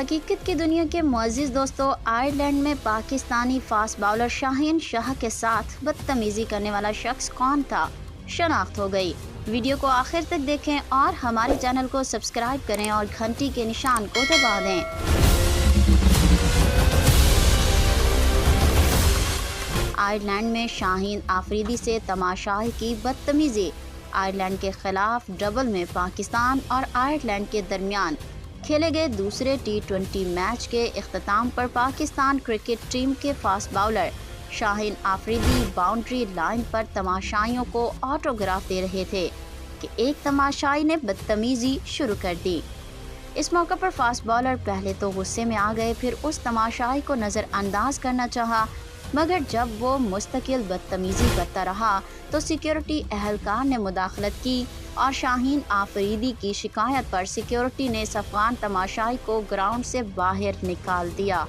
حقیقت کی دنیا کے معزز دوستوں، آئرلینڈ میں پاکستانی فاسٹ باؤلر شاہین شاہ کے ساتھ بدتمیزی کرنے والا شخص کون تھا؟ شناخت ہو گئی۔ ویڈیو کو آخر تک دیکھیں اور ہمارے چینل کو سبسکرائب کریں اور گھنٹی کے نشان کو دبا دیں۔ آئرلینڈ میں شاہین آفریدی سے تماشائی کی بدتمیزی۔ آئرلینڈ کے خلاف ڈبل میں پاکستان اور آئرلینڈ کے درمیان کھیلے گئے دوسرے ٹی20 میچ کے اختتام پر پاکستان کرکٹ ٹیم کے فاسٹ باؤلر شاہین آفریدی باؤنڈری لائن پر تماشائیوں کو آٹوگراف دے رہے تھے کہ ایک تماشائی نے بدتمیزی شروع کر دی۔ اس موقع پر فاسٹ باؤلر پہلے تو غصے میں آ گئے، پھر اس تماشائی کو نظر انداز کرنا چاہا، مگر جب وہ مستقل بدتمیزی کرتا رہا تو سیکیورٹی اہلکار نے مداخلت کی اور شاہین آفریدی کی شکایت پر سیکیورٹی نے اس افغان تماشائی کو گراؤنڈ سے باہر نکال دیا۔